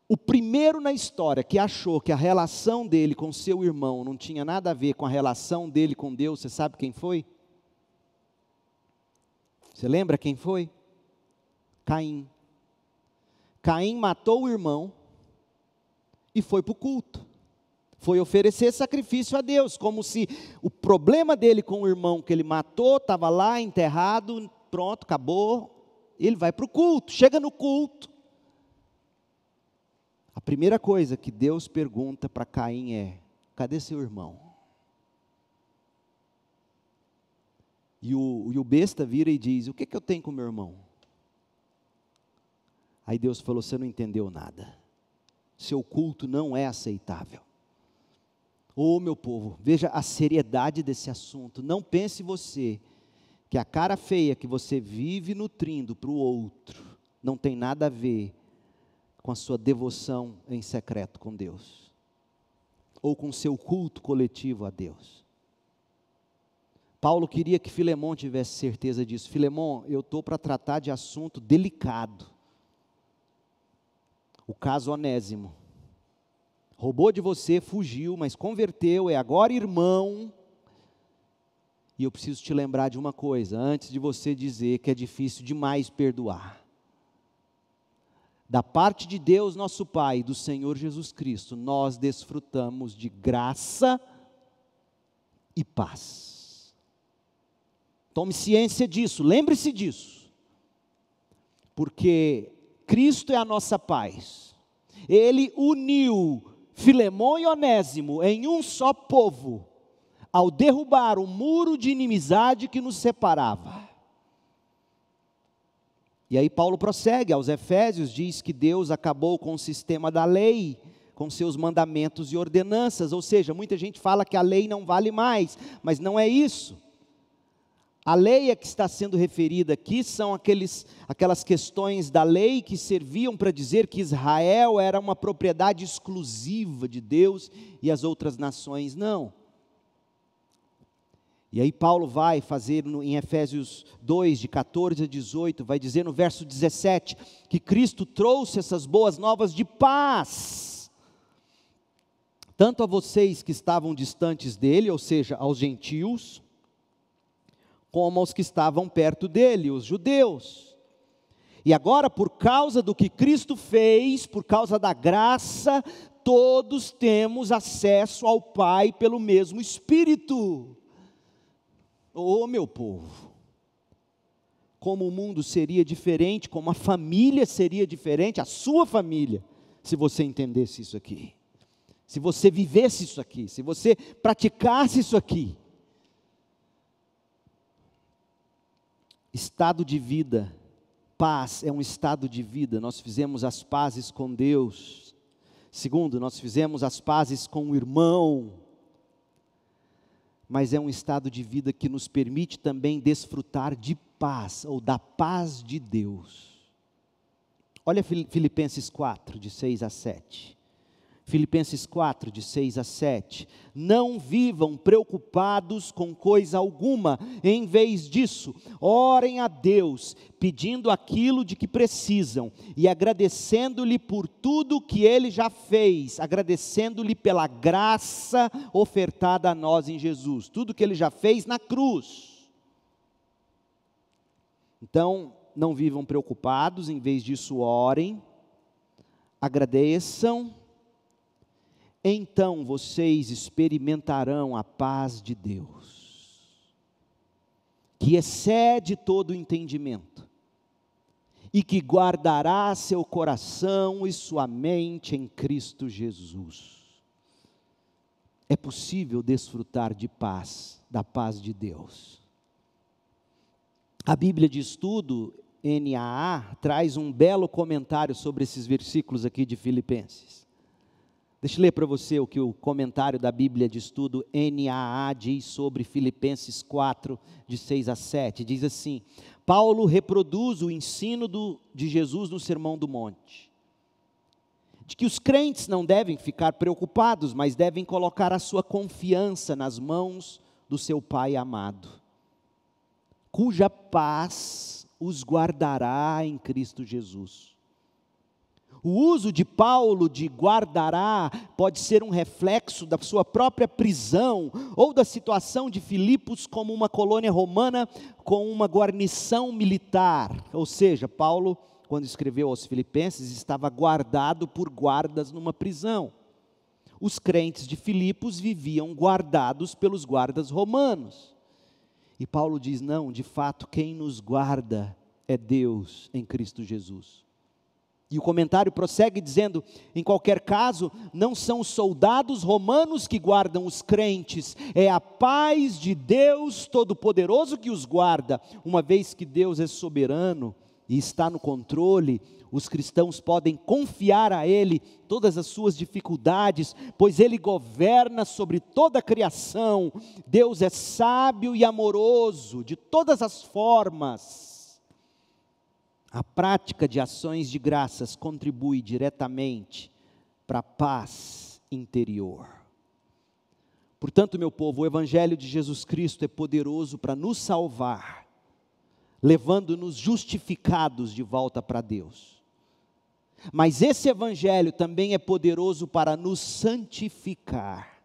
O primeiro na história que achou que a relação dele com seu irmão não tinha nada a ver com a relação dele com Deus, você sabe quem foi? Você lembra quem foi? Caim. Caim matou o irmão e foi para o culto. Foi oferecer sacrifício a Deus, como se o problema dele com o irmão que ele matou, estava lá enterrado, pronto, acabou. Ele vai para o culto, chega no culto. A primeira coisa que Deus pergunta para Caim é: cadê seu irmão? E o besta vira e diz, o que eu tenho com meu irmão? Aí Deus falou, você não entendeu nada. Seu culto não é aceitável. Ô meu povo, veja a seriedade desse assunto. Não pense você que a cara feia que você vive nutrindo para o outro não tem nada a ver com a sua devoção em secreto com Deus, ou com seu culto coletivo a Deus. Paulo queria que Filemão tivesse certeza disso. Filemão, eu estou para tratar de assunto delicado. O caso Onésimo. Roubou de você, fugiu, mas converteu, é agora irmão. E eu preciso te lembrar de uma coisa, antes de você dizer que é difícil demais perdoar. Da parte de Deus, nosso Pai, e do Senhor Jesus Cristo, nós desfrutamos de graça e paz. Tome ciência disso, lembre-se disso. Porque Cristo é a nossa paz. Ele uniu Filemão e Onésimo em um só povo, ao derrubar o muro de inimizade que nos separava. E aí Paulo prossegue aos Efésios, diz que Deus acabou com o sistema da lei, com seus mandamentos e ordenanças, ou seja, muita gente fala que a lei não vale mais, mas não é isso. A lei a que está sendo referida aqui são aquelas questões da lei que serviam para dizer que Israel era uma propriedade exclusiva de Deus e as outras nações não. E aí Paulo vai fazer em Efésios 2, de 14 a 18, vai dizer no verso 17, que Cristo trouxe essas boas novas de paz, tanto a vocês que estavam distantes dele, ou seja, aos gentios, como aos que estavam perto dele, os judeus. E agora, por causa do que Cristo fez, por causa da graça, todos temos acesso ao Pai pelo mesmo Espírito. Oh, meu povo, como o mundo seria diferente, como a família seria diferente, a sua família, se você entendesse isso aqui, se você vivesse isso aqui, se você praticasse isso aqui. Estado de vida, paz é um estado de vida. Nós fizemos as pazes com Deus. Segundo, nós fizemos as pazes com o irmão. Mas é um estado de vida que nos permite também desfrutar de paz, ou da paz de Deus. Olha Filipenses 4, de 6 a 7. Filipenses 4, de 6 a 7, não vivam preocupados com coisa alguma, em vez disso, orem a Deus, pedindo aquilo de que precisam, e agradecendo-lhe por tudo que Ele já fez, agradecendo-lhe pela graça ofertada a nós em Jesus, tudo que Ele já fez na cruz. Então, não vivam preocupados, em vez disso orem, agradeçam, então vocês experimentarão a paz de Deus, que excede todo o entendimento, e que guardará seu coração e sua mente em Cristo Jesus. É possível desfrutar de paz, da paz de Deus. A Bíblia de Estudo, NAA, traz um belo comentário sobre esses versículos aqui de Filipenses. Deixa eu ler para você o que o comentário da Bíblia de Estudo NAA diz sobre Filipenses 4, de 6 a 7. Diz assim: Paulo reproduz o ensino de Jesus no Sermão do Monte, de que os crentes não devem ficar preocupados, mas devem colocar a sua confiança nas mãos do seu Pai amado, cuja paz os guardará em Cristo Jesus. O uso de Paulo de guardará pode ser um reflexo da sua própria prisão, ou da situação de Filipos como uma colônia romana com uma guarnição militar. Ou seja, Paulo, quando escreveu aos Filipenses, estava guardado por guardas numa prisão. Os crentes de Filipos viviam guardados pelos guardas romanos. E Paulo diz: não, de fato, quem nos guarda é Deus em Cristo Jesus. E o comentário prossegue dizendo: em qualquer caso, não são os soldados romanos que guardam os crentes, é a paz de Deus Todo-Poderoso que os guarda. Uma vez que Deus é soberano e está no controle, os cristãos podem confiar a Ele todas as suas dificuldades, pois Ele governa sobre toda a criação. Deus é sábio e amoroso de todas as formas. A prática de ações de graças contribui diretamente para a paz interior. Portanto, meu povo, o Evangelho de Jesus Cristo é poderoso para nos salvar, levando-nos justificados de volta para Deus. Mas esse Evangelho também é poderoso para nos santificar,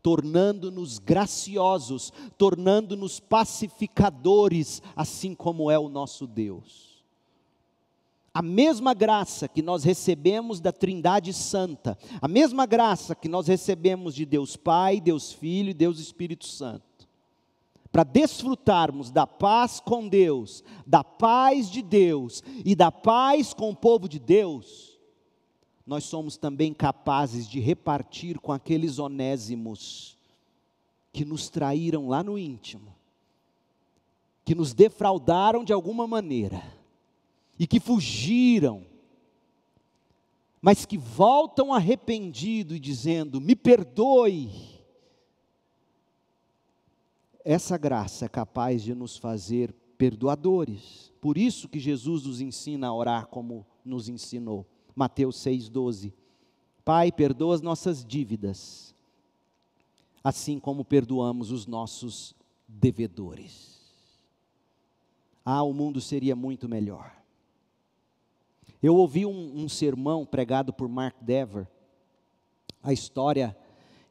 tornando-nos graciosos, tornando-nos pacificadores, assim como é o nosso Deus. A mesma graça que nós recebemos da Trindade Santa, a mesma graça que nós recebemos de Deus Pai, Deus Filho e Deus Espírito Santo, para desfrutarmos da paz com Deus, da paz de Deus e da paz com o povo de Deus, nós somos também capazes de repartir com aqueles onésimos que nos traíram lá no íntimo, que nos defraudaram de alguma maneira, e que fugiram, mas que voltam arrependidos e dizendo: me perdoe. Essa graça é capaz de nos fazer perdoadores. Por isso que Jesus nos ensina a orar como nos ensinou. Mateus 6,12. Pai, perdoa as nossas dívidas, assim como perdoamos os nossos devedores. O mundo seria muito melhor. Eu ouvi um sermão pregado por Mark Dever.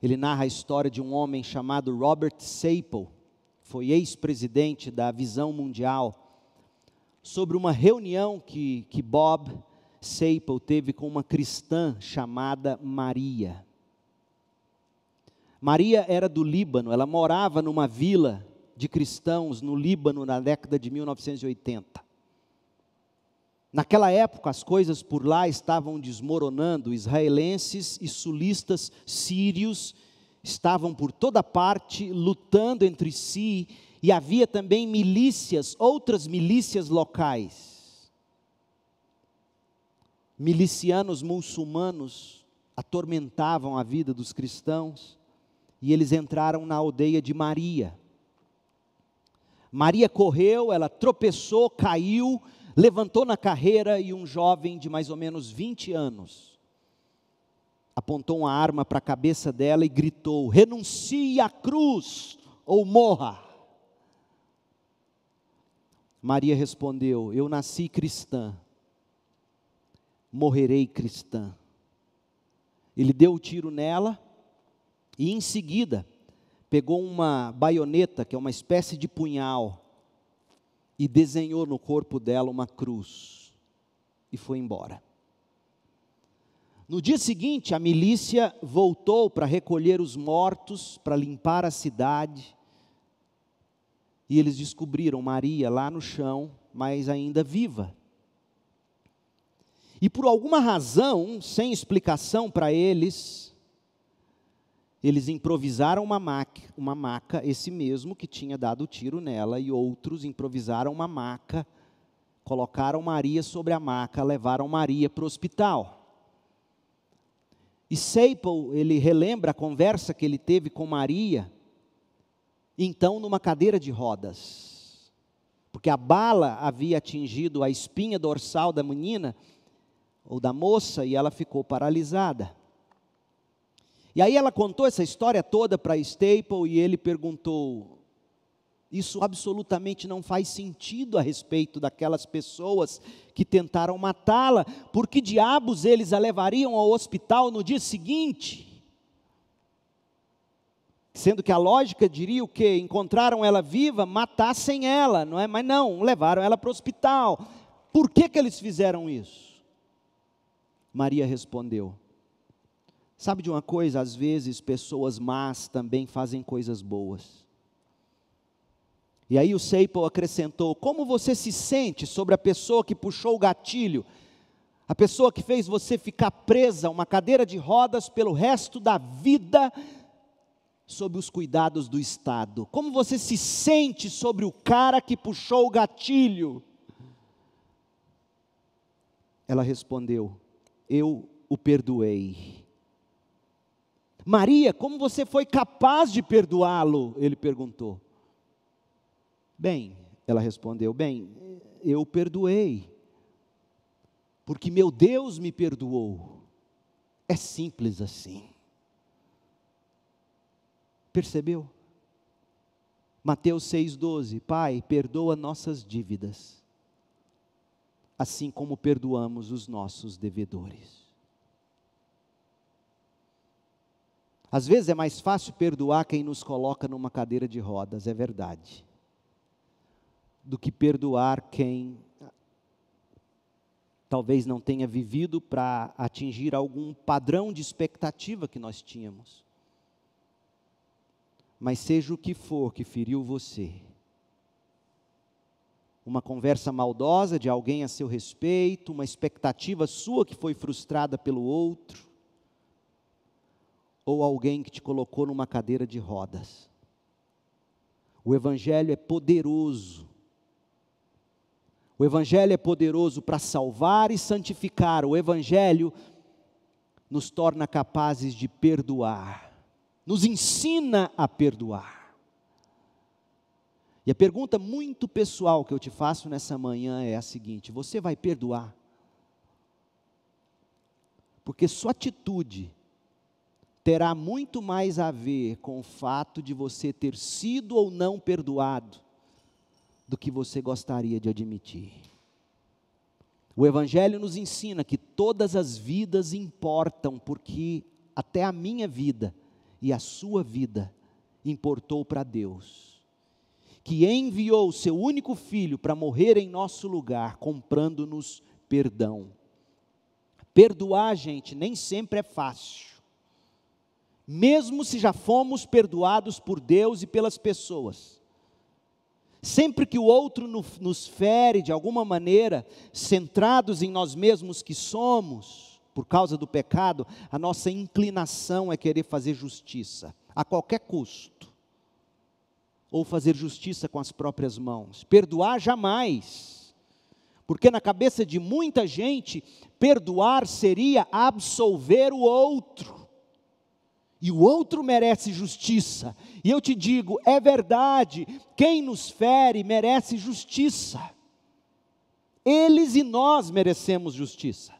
Ele narra a história de um homem chamado Robert Sapol, foi ex-presidente da Visão Mundial, sobre uma reunião que Bob Sapol teve com uma cristã chamada Maria. Maria era do Líbano, ela morava numa vila de cristãos no Líbano na década de 1980. Naquela época as coisas por lá estavam desmoronando, israelenses e sulistas sírios estavam por toda parte lutando entre si, e havia também outras milícias locais. Milicianos muçulmanos atormentavam a vida dos cristãos, e eles entraram na aldeia de Maria. Maria correu, ela tropeçou, caiu, levantou na carreira, e um jovem de mais ou menos 20 anos apontou uma arma para a cabeça dela e gritou: renuncie à cruz ou morra. Maria respondeu: eu nasci cristã, morrerei cristã. Ele deu o tiro nela e em seguida pegou uma baioneta, que é uma espécie de punhal, e desenhou no corpo dela uma cruz, e foi embora. No dia seguinte, a milícia voltou para recolher os mortos, para limpar a cidade, e eles descobriram Maria lá no chão, mas ainda viva. E por alguma razão, sem explicação para eles improvisaram uma maca, esse mesmo que tinha dado o tiro nela, e outros improvisaram uma maca, colocaram Maria sobre a maca, levaram Maria para o hospital. E Sapol, ele relembra a conversa que ele teve com Maria, então numa cadeira de rodas, porque a bala havia atingido a espinha dorsal da menina, ou da moça, e ela ficou paralisada. E aí ela contou essa história toda para Sapol, e ele perguntou: isso absolutamente não faz sentido a respeito daquelas pessoas que tentaram matá-la, por que diabos eles a levariam ao hospital no dia seguinte? Sendo que a lógica diria o quê? Encontraram ela viva, matassem ela, não é? Mas não, levaram ela para o hospital. Por que eles fizeram isso? Maria respondeu: sabe de uma coisa, às vezes pessoas más também fazem coisas boas. E aí o Sapol acrescentou: como você se sente sobre a pessoa que puxou o gatilho? A pessoa que fez você ficar presa a uma cadeira de rodas pelo resto da vida, sob os cuidados do Estado. Como você se sente sobre o cara que puxou o gatilho? Ela respondeu: eu o perdoei. Maria, como você foi capaz de perdoá-lo? Ele perguntou. Bem, ela respondeu, bem, eu o perdoei, porque meu Deus me perdoou. É simples assim. Percebeu? Mateus 6,12, Pai, perdoa nossas dívidas, assim como perdoamos os nossos devedores. Às vezes é mais fácil perdoar quem nos coloca numa cadeira de rodas, é verdade, do que perdoar quem talvez não tenha vivido para atingir algum padrão de expectativa que nós tínhamos. Mas seja o que for que feriu você, uma conversa maldosa de alguém a seu respeito, uma expectativa sua que foi frustrada pelo outro, ou alguém que te colocou numa cadeira de rodas. O Evangelho é poderoso. O Evangelho é poderoso para salvar e santificar. O Evangelho nos torna capazes de perdoar, nos ensina a perdoar. E a pergunta muito pessoal que eu te faço nessa manhã é a seguinte: você vai perdoar? Porque sua atitude terá muito mais a ver com o fato de você ter sido ou não perdoado, do que você gostaria de admitir. O Evangelho nos ensina que todas as vidas importam, porque até a minha vida e a sua vida importou para Deus, que enviou o seu único filho para morrer em nosso lugar, comprando-nos perdão. Perdoar, gente, nem sempre é fácil. Mesmo se já fomos perdoados por Deus e pelas pessoas. Sempre que o outro nos fere de alguma maneira, centrados em nós mesmos que somos, por causa do pecado, a nossa inclinação é querer fazer justiça, a qualquer custo. Ou fazer justiça com as próprias mãos. Perdoar jamais. Porque na cabeça de muita gente, perdoar seria absolver o outro. E o outro merece justiça. E eu te digo, é verdade, quem nos fere merece justiça. Eles e nós merecemos justiça.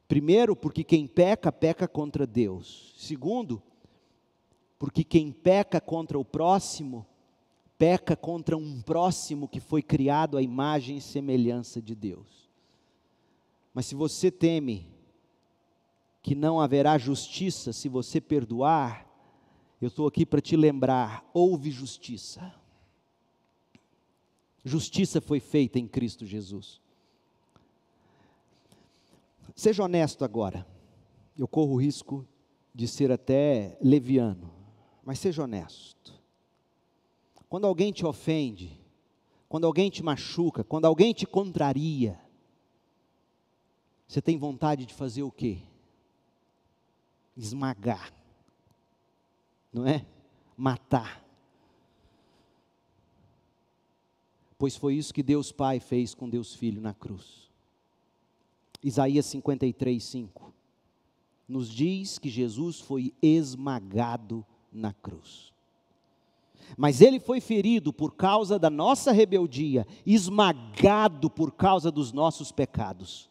Primeiro, porque quem peca, peca contra Deus. Segundo, porque quem peca contra o próximo, peca contra um próximo que foi criado à imagem e semelhança de Deus. Mas se você teme que não haverá justiça se você perdoar, eu estou aqui para te lembrar, houve justiça. Justiça foi feita em Cristo Jesus. Seja honesto agora, eu corro o risco de ser até leviano, mas seja honesto. Quando alguém te ofende, quando alguém te machuca, quando alguém te contraria, você tem vontade de fazer o quê? Esmagar, não é? Matar. Pois foi isso que Deus Pai fez com Deus Filho na cruz. Isaías 53:5 nos diz que Jesus foi esmagado na cruz. Mas Ele foi ferido por causa da nossa rebeldia, esmagado por causa dos nossos pecados.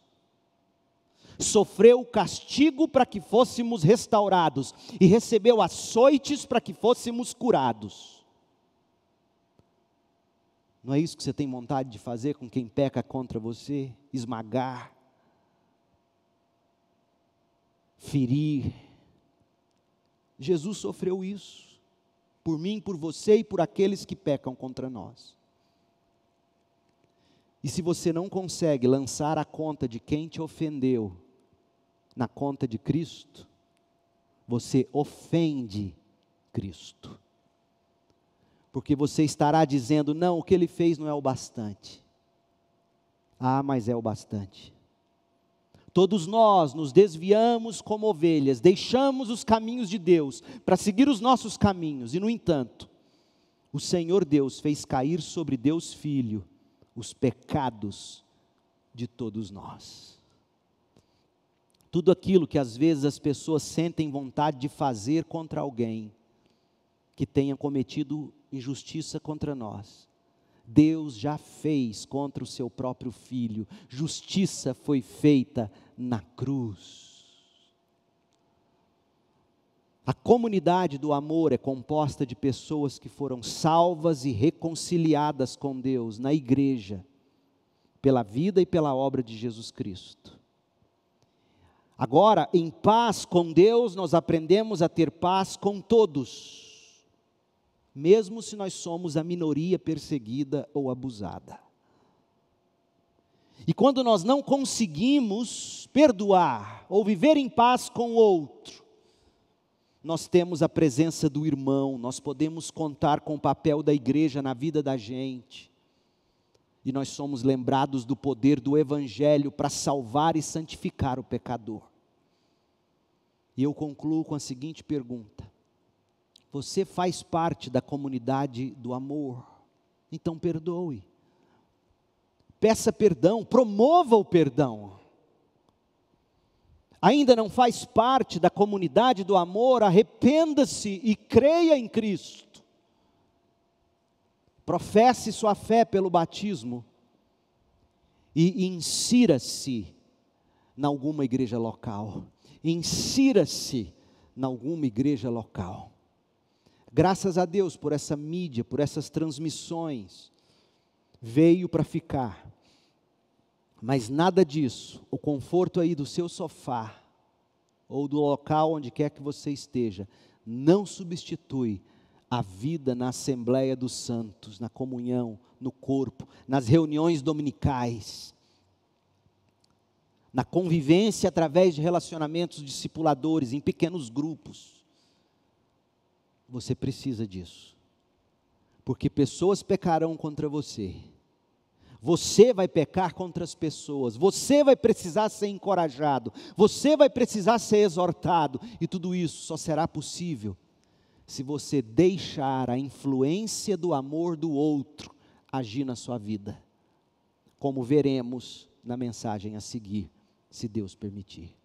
Sofreu o castigo para que fôssemos restaurados, e recebeu açoites para que fôssemos curados. Não é isso que você tem vontade de fazer com quem peca contra você? Esmagar, ferir. Jesus sofreu isso, por mim, por você e por aqueles que pecam contra nós. E se você não consegue lançar a conta de quem te ofendeu na conta de Cristo, você ofende Cristo. Porque você estará dizendo, não, o que ele fez não é o bastante. Ah, mas é o bastante. Todos nós nos desviamos como ovelhas, deixamos os caminhos de Deus para seguir os nossos caminhos, e no entanto, o Senhor Deus fez cair sobre Deus Filho os pecados de todos nós. Tudo aquilo que às vezes as pessoas sentem vontade de fazer contra alguém que tenha cometido injustiça contra nós, Deus já fez contra o seu próprio Filho. Justiça foi feita na cruz. A comunidade do amor é composta de pessoas que foram salvas e reconciliadas com Deus na igreja, pela vida e pela obra de Jesus Cristo. Agora, em paz com Deus, nós aprendemos a ter paz com todos, mesmo se nós somos a minoria perseguida ou abusada. E quando nós não conseguimos perdoar ou viver em paz com o outro, nós temos a presença do irmão, nós podemos contar com o papel da igreja na vida da gente, e nós somos lembrados do poder do Evangelho para salvar e santificar o pecador. E eu concluo com a seguinte pergunta: você faz parte da comunidade do amor, então perdoe, peça perdão, promova o perdão. Ainda não faz parte da comunidade do amor, arrependa-se e creia em Cristo. Professe sua fé pelo batismo e insira-se em alguma igreja local. Insira-se em alguma igreja local. Graças a Deus por essa mídia, por essas transmissões, veio para ficar. Mas nada disso, o conforto aí do seu sofá, ou do local onde quer que você esteja, não substitui a vida na Assembleia dos Santos, na comunhão, no corpo, nas reuniões dominicais, na convivência através de relacionamentos discipuladores, em pequenos grupos. Você precisa disso, porque pessoas pecarão contra você, você vai pecar contra as pessoas, você vai precisar ser encorajado, você vai precisar ser exortado, e tudo isso só será possível se você deixar a influência do amor do outro agir na sua vida, como veremos na mensagem a seguir, se Deus permitir.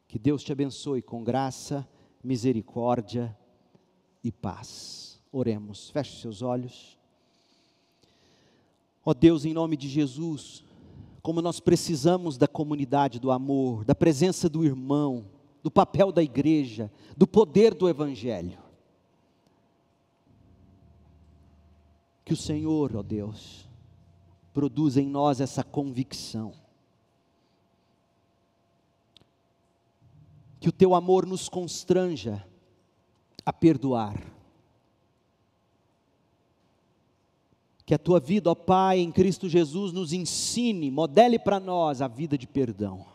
Que Deus te abençoe com graça, misericórdia e paz. Oremos, feche seus olhos. Ó Deus, em nome de Jesus, como nós precisamos da comunidade do amor, da presença do irmão, do papel da igreja, do poder do Evangelho. Que o Senhor, ó Deus, produza em nós essa convicção. Que o teu amor nos constranja a perdoar. Que a tua vida, ó Pai, em Cristo Jesus, nos ensine, modele para nós a vida de perdão.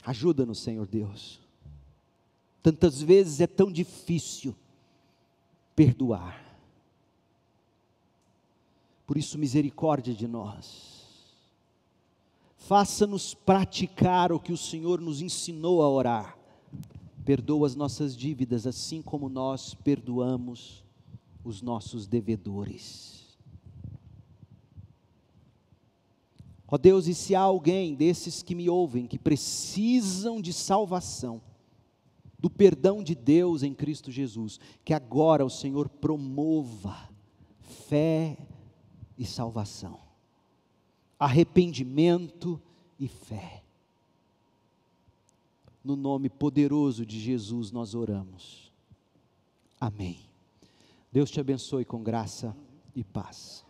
Ajuda-nos, Senhor Deus. Tantas vezes é tão difícil perdoar. Por isso, misericórdia de nós. Faça-nos praticar o que o Senhor nos ensinou a orar. Perdoa as nossas dívidas, assim como nós perdoamos os nossos devedores. Ó Deus, e se há alguém desses que me ouvem, que precisam de salvação, do perdão de Deus em Cristo Jesus, que agora o Senhor promova fé e salvação, arrependimento e fé. No nome poderoso de Jesus nós oramos. Amém. Deus te abençoe com graça e paz.